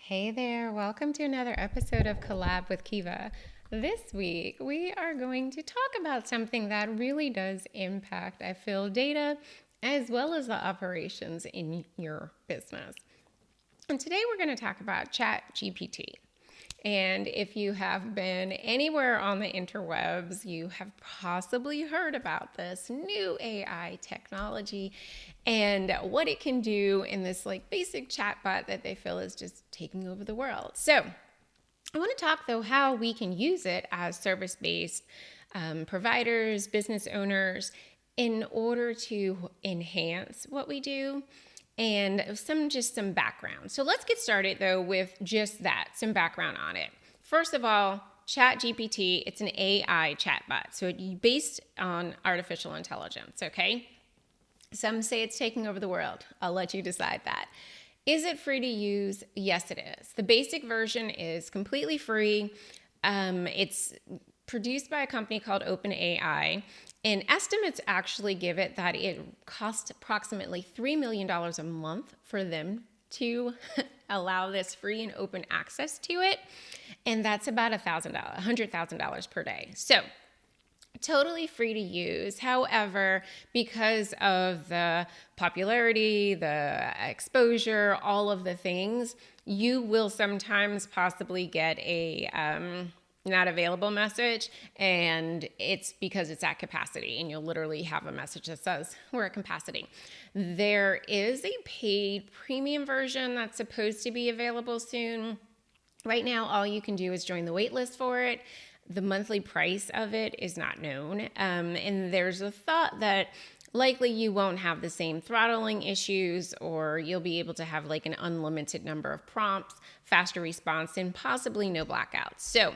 Hey there, welcome to another episode of Collab with Kiva. This week, we are going to talk about something that really does impact, I feel, data as well as the operations in your business. And today we're going to talk about ChatGPT. And if you have been anywhere on the interwebs, you have possibly heard about this new AI technology and what it can do in this basic chatbot that they feel is just taking over the world. So I want to talk though how we can use it as service-based providers, business owners in order to enhance what we do and some background. So let's get started though with just that, some background on it. First of all, ChatGPT, it's an AI chatbot. So it's based on artificial intelligence, okay? Some say it's taking over the world. I'll let you decide that. Is it free to use? Yes, it is. The basic version is completely free. It's produced by a company called OpenAI, and estimates actually give it that it costs approximately $3 million a month for them to allow this free and open access to it, and that's about $100,000 per day. So totally free to use. However, because of the popularity, the exposure, all of the things, you will sometimes possibly get a not available message, and it's because it's at capacity, and you'll literally have a message that says we're at capacity. There is a paid premium version that's supposed to be available soon. Right now, all you can do is join the wait list for it. The monthly price of it is not known, and there's a thought that likely you won't have the same throttling issues, or you'll be able to have like an unlimited number of prompts, faster response, and possibly no blackouts. So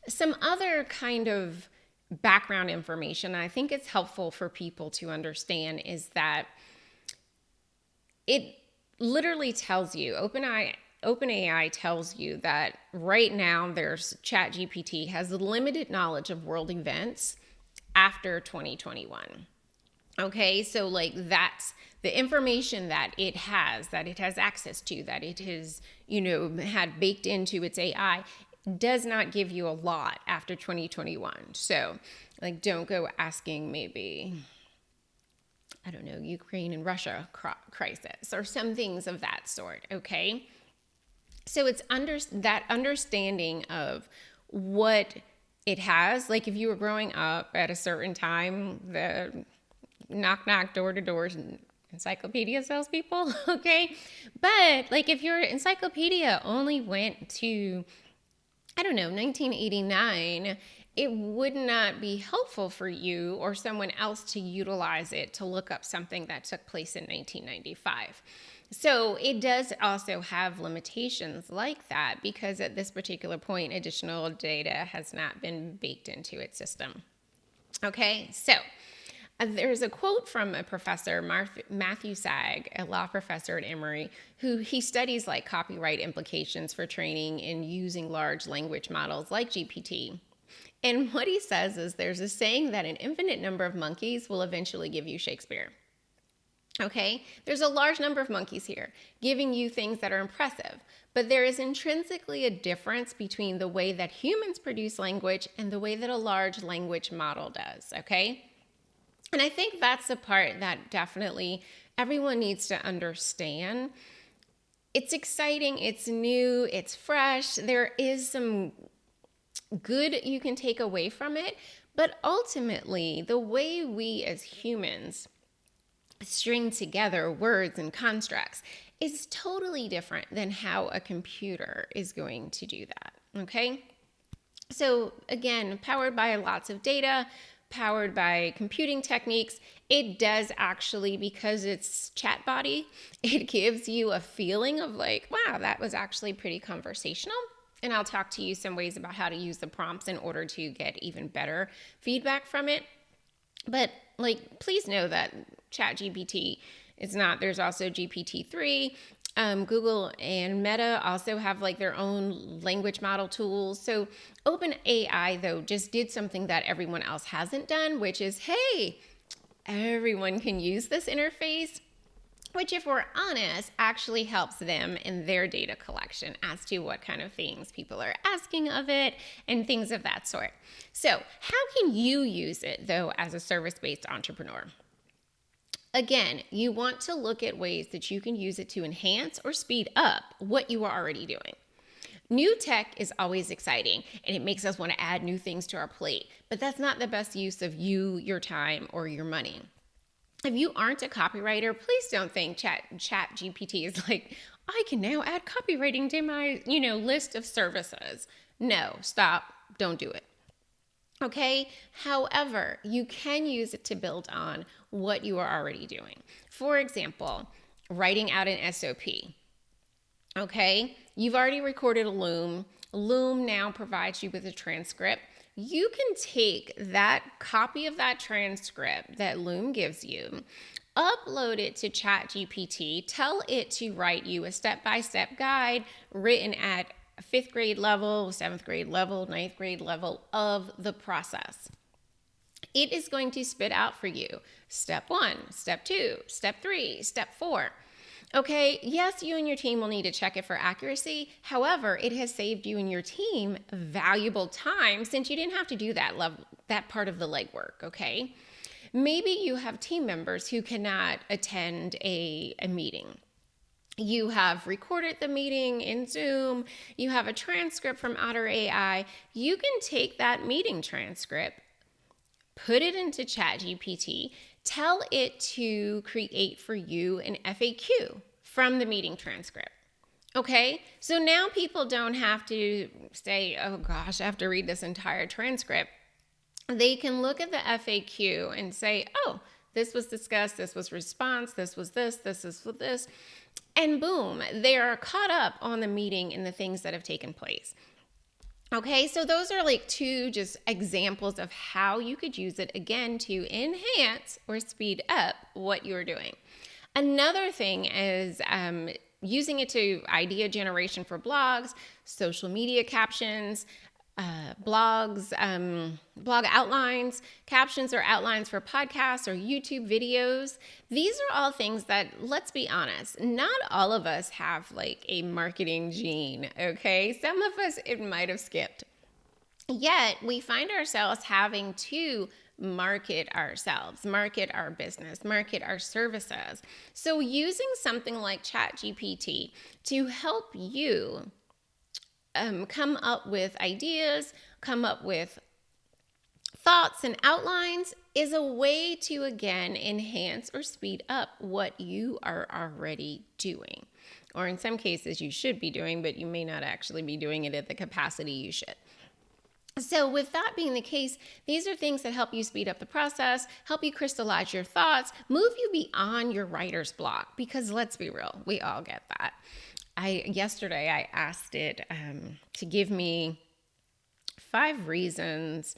some other kind of background information I think it's helpful for people to understand is that it literally tells you, OpenAI tells you that right now there's ChatGPT has limited knowledge of world events after 2021. Okay, so that's the information that it has access to, that it has, had baked into its AI does not give you a lot after 2021. So don't go asking maybe, I don't know, Ukraine and Russia crisis or some things of that sort, okay? So it's that understanding of what it has. Like if you were growing up at a certain time, the knock, knock, door to door encyclopedia salespeople, okay? But if your encyclopedia only went to, 1989, it would not be helpful for you or someone else to utilize it to look up something that took place in 1995. So it does also have limitations like that because at this particular point, additional data has not been baked into its system. Okay, so there's a quote from a professor, Matthew Sag, a law professor at Emory, who he studies copyright implications for training and using large language models like GPT. And what he says is there's a saying that an infinite number of monkeys will eventually give you Shakespeare. Okay, there's a large number of monkeys here giving you things that are impressive, but there is intrinsically a difference between the way that humans produce language and the way that a large language model does, okay? And I think that's the part that definitely everyone needs to understand. It's exciting, it's new, it's fresh. There is some good you can take away from it, but ultimately, the way we as humans string together words and constructs is totally different than how a computer is going to do that, okay? So again, powered by lots of data, powered by computing techniques, it does actually, because it's chatbotty, it gives you a feeling of wow, that was actually pretty conversational. And I'll talk to you some ways about how to use the prompts in order to get even better feedback from it. But please know that ChatGPT is not, there's also GPT-3. Google and Meta also have their own language model tools. So OpenAI though just did something that everyone else hasn't done, which is, hey, everyone can use this interface. which, if we're honest, actually helps them in their data collection as to what kind of things people are asking of it and things of that sort. So how can you use it, though, as a service-based entrepreneur? Again, you want to look at ways that you can use it to enhance or speed up what you are already doing. New tech is always exciting, and it makes us want to add new things to our plate, but that's not the best use of you, your time, or your money. If you aren't a copywriter, please don't think ChatGPT is like, I can now add copywriting to my, list of services. No, stop. Don't do it. Okay. However, you can use it to build on what you are already doing. For example, writing out an SOP. Okay. You've already recorded a Loom. Loom now provides you with a transcript. You can take that copy of that transcript that Loom gives you, upload it to ChatGPT, tell it to write you a step-by-step guide written at 5th grade level, 7th grade level, 9th grade level of the process. It is going to spit out for you step 1, step 2, step 3, step 4. Okay, yes, you and your team will need to check it for accuracy. However, it has saved you and your team valuable time since you didn't have to do that part of the legwork, okay? Maybe you have team members who cannot attend a meeting. You have recorded the meeting in Zoom. You have a transcript from Otter AI. You can take that meeting transcript, put it into ChatGPT, tell it to create for you an FAQ from the meeting transcript. Okay, so now people don't have to say, oh gosh, I have to read this entire transcript. They can look at the FAQ and say, oh, this was discussed, this was response, this was this is this. And boom, they are caught up on the meeting and the things that have taken place. Okay, so those are like 2 just examples of how you could use it, again, to enhance or speed up what you're doing. Another thing is using it to idea generation for blogs, social media captions, blogs, blog outlines, captions or outlines for podcasts or YouTube videos. These are all things that, let's be honest, not all of us have like a marketing gene, okay? Some of us, it might have skipped. Yet we find ourselves having to market ourselves, market our business, market our services. So using something like ChatGPT to help you come up with ideas, come up with thoughts and outlines is a way to, again, enhance or speed up what you are already doing. Or in some cases you should be doing, but you may not actually be doing it at the capacity you should. So with that being the case, these are things that help you speed up the process, help you crystallize your thoughts, move you beyond your writer's block, because let's be real, we all get that. Yesterday I asked it to give me 5 reasons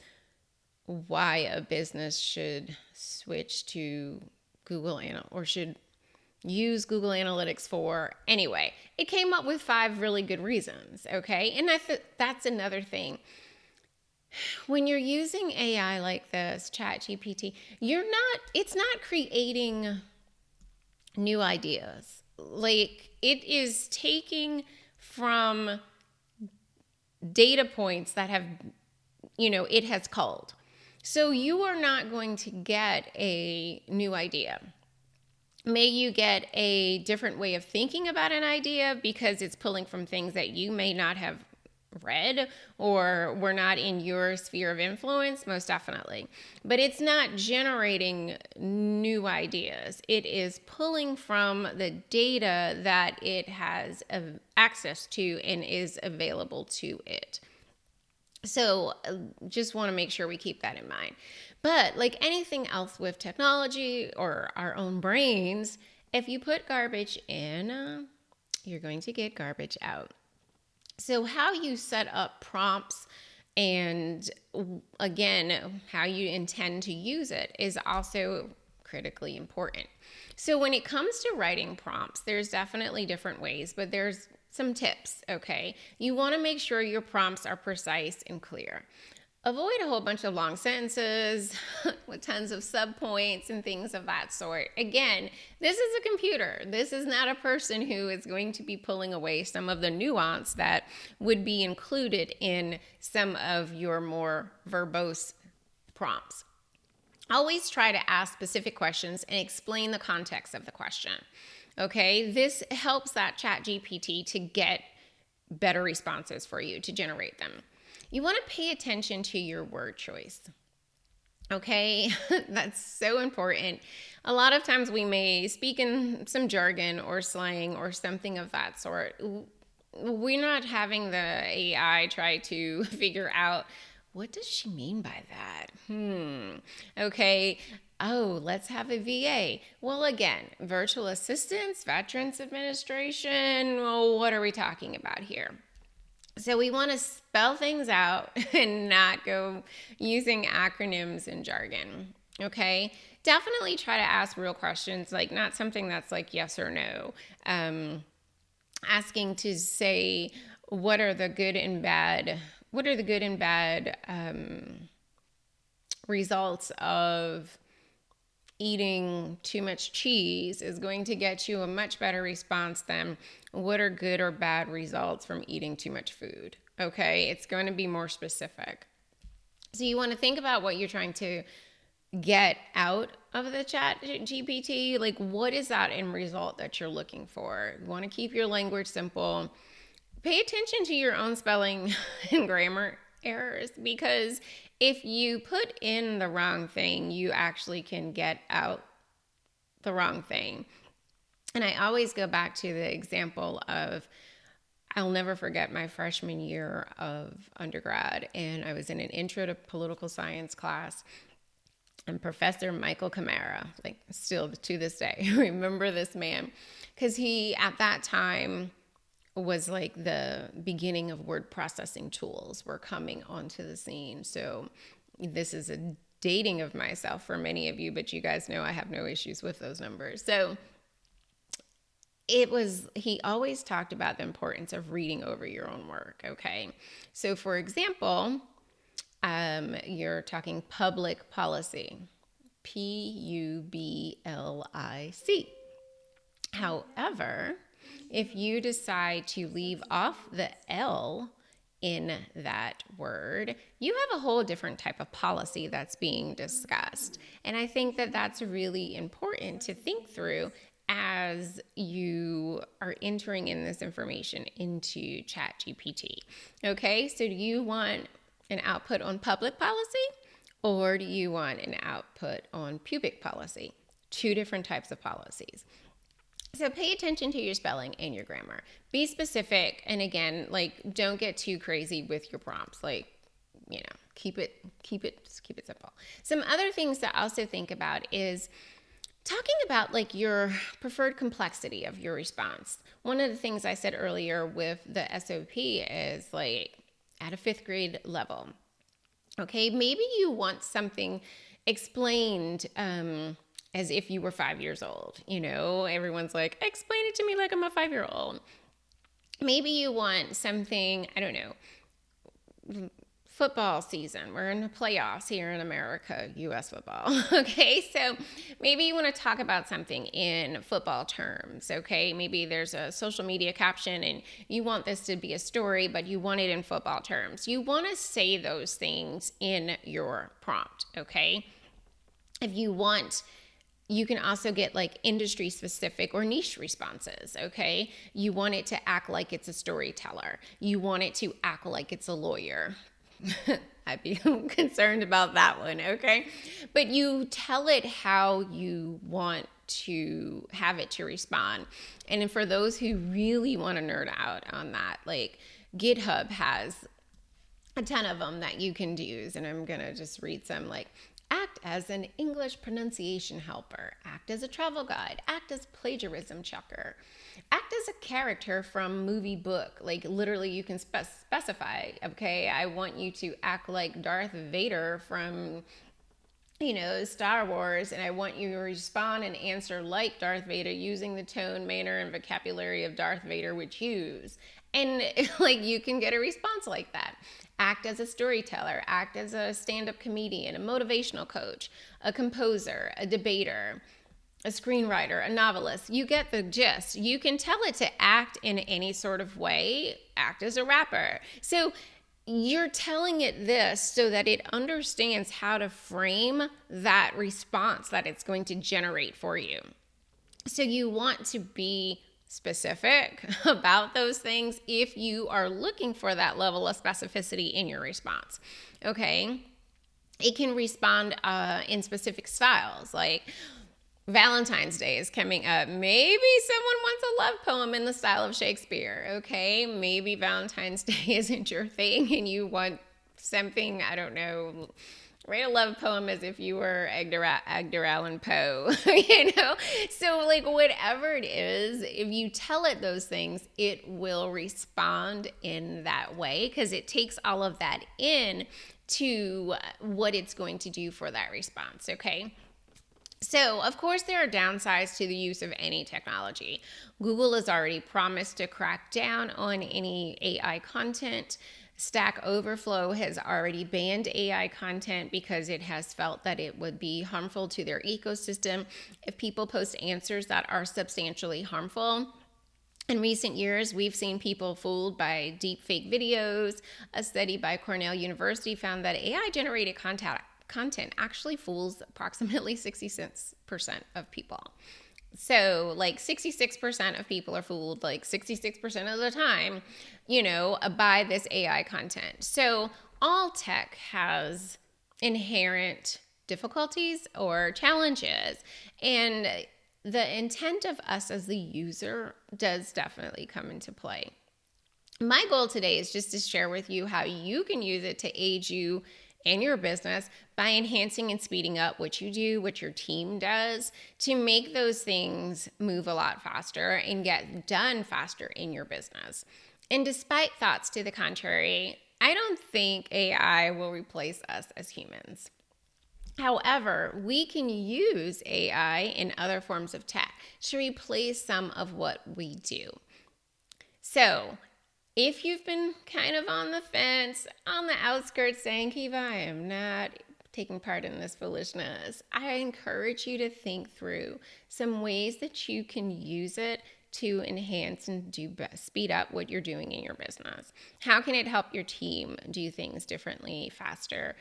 why a business should switch to Google or should use Google Analytics for. Anyway, it came up with 5 really good reasons, okay? And that's another thing. When you're using AI like this, ChatGPT, it's not creating new ideas. Like, it is taking from data points that it has culled. So you are not going to get a new idea. May you get a different way of thinking about an idea because it's pulling from things that you may not have read or were not in your sphere of influence, most definitely. But it's not generating new ideas. It is pulling from the data that it has access to and is available to it. So just want to make sure we keep that in mind. But like anything else with technology or our own brains, if you put garbage in, you're going to get garbage out. So how you set up prompts and, again, how you intend to use it is also critically important. So when it comes to writing prompts, there's definitely different ways, but there's some tips, okay? You want to make sure your prompts are precise and clear. avoid a whole bunch of long sentences with tons of subpoints and things of that sort. Again, this is a computer. This is not a person who is going to be pulling away some of the nuance that would be included in some of your more verbose prompts. Always try to ask specific questions and explain the context of the question. Okay, this helps that ChatGPT to get better responses for you, to generate them. You want to pay attention to your word choice. Okay, that's so important. A lot of times we may speak in some jargon or slang or something of that sort. We're not having the AI try to figure out, what does she mean by that? Okay. Oh, let's have a VA. Well, again, virtual assistants, Veterans Administration. Well, what are we talking about here? So we want to spell things out and not go using acronyms and jargon. Okay. Definitely try to ask real questions, like not something that's like yes or no. Asking to say, what are the good and bad results of eating too much cheese is going to get you a much better response than what are good or bad results from eating too much food. Okay, it's going to be more specific. So you want to think about what you're trying to get out of the chat GPT. Like, what is that end result that you're looking for? You want to keep your language simple. Pay attention to your own spelling and grammar errors, because if you put in the wrong thing, you actually can get out the wrong thing. And I always go back to the example of, I'll never forget my freshman year of undergrad, and I was in an intro to political science class, and Professor Michael Camara, like still to this day, I remember this man, because he at that time was like the beginning of word processing tools were coming onto the scene. So this is a dating of myself for many of you, but you guys know I have no issues with those numbers. So he always talked about the importance of reading over your own work. Okay. So for example, you're talking public policy, PUBLIC. However, if you decide to leave off the L in that word, you have a whole different type of policy that's being discussed. And I think that that's really important to think through as you are entering in this information into ChatGPT. Okay, so do you want an output on public policy, or do you want an output on pubic policy? Two different types of policies. So pay attention to your spelling and your grammar. Be specific, and again, like don't get too crazy with your prompts. Like, keep it simple. Some other things to also think about is talking about like your preferred complexity of your response. One of the things I said earlier with the SOP is like at a 5th grade level. Okay, maybe you want something explained as if you were 5 years old. Everyone's like, explain it to me like I'm a 5-year-old. Maybe you want something, I don't know, football season. We're in the playoffs here in America, U.S. football. Okay, so maybe you want to talk about something in football terms. Okay, maybe there's a social media caption and you want this to be a story, but you want it in football terms. You want to say those things in your prompt. Okay, if you want, you can also get like industry specific or niche responses. Okay, you want it to act like it's a storyteller. You want it to act like it's a lawyer. I'd be concerned about that one, okay? But you tell it how you want to have it to respond. And for those who really want to nerd out on that, like GitHub has a ton of them that you can use. And I'm going to just read some, like act as an English pronunciation helper, act as a travel guide, act as plagiarism checker, act as a character from movie book. Like literally you can specify, okay, I want you to act like Darth Vader from Star Wars, and I want you to respond and answer like Darth Vader using the tone, manner, and vocabulary of Darth Vader would use. And like you can get a response like that. Act as a storyteller, act as a stand-up comedian, a motivational coach, a composer, a debater, a screenwriter, a novelist. You get the gist. You can tell it to act in any sort of way, act as a rapper. So you're telling it this so that it understands how to frame that response that it's going to generate for you. So you want to be specific about those things if you are looking for that level of specificity in your response. Okay. It can respond in specific styles, like Valentine's Day is coming up. Maybe someone wants a love poem in the style of Shakespeare, okay? Maybe Valentine's Day isn't your thing and you want something, I don't know, write a love poem as if you were Edgar Allan Poe, So like whatever it is, if you tell it those things, it will respond in that way because it takes all of that in to what it's going to do for that response, okay? So, of course, there are downsides to the use of any technology. Google has already promised to crack down on any AI content. Stack Overflow has already banned AI content because it has felt that it would be harmful to their ecosystem if people post answers that are substantially harmful. In recent years, we've seen people fooled by deepfake videos. A study by Cornell University found that AI-generated content actually fools approximately 66% of people. So like 66% of people are fooled like 66% of the time, by this AI content. So all tech has inherent difficulties or challenges. And the intent of us as the user does definitely come into play. My goal today is just to share with you how you can use it to aid you in your business by enhancing and speeding up what you do, what your team does, to make those things move a lot faster and get done faster in your business. And despite thoughts to the contrary, I don't think AI will replace us as humans. However, we can use AI in other forms of tech to replace some of what we do. So, if you've been kind of on the fence, on the outskirts saying, Kiva, I am not taking part in this foolishness, I encourage you to think through some ways that you can use it to enhance and speed up what you're doing in your business. How can it help your team do things differently, faster,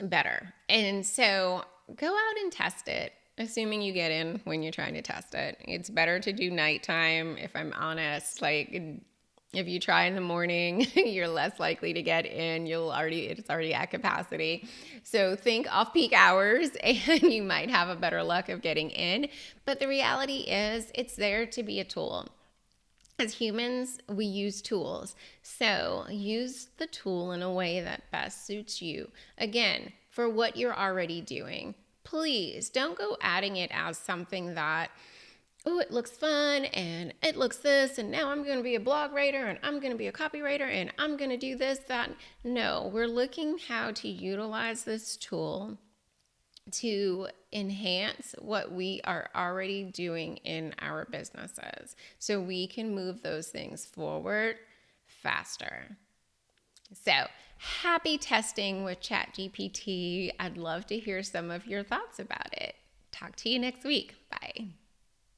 better? And so go out and test it. Assuming you get in when you're trying to test it. It's better to do nighttime, if I'm honest. Like, if you try in the morning, you're less likely to get in. It's already at capacity. So think off-peak hours and you might have a better luck of getting in. But the reality is it's there to be a tool. As humans, we use tools. So use the tool in a way that best suits you. Again, for what you're already doing. Please don't go adding it as something that, it looks fun and it looks this and now I'm going to be a blog writer and I'm going to be a copywriter and I'm going to do this, that. No, we're looking how to utilize this tool to enhance what we are already doing in our businesses so we can move those things forward faster. So, happy testing with ChatGPT. I'd love to hear some of your thoughts about it. Talk to you next week. Bye.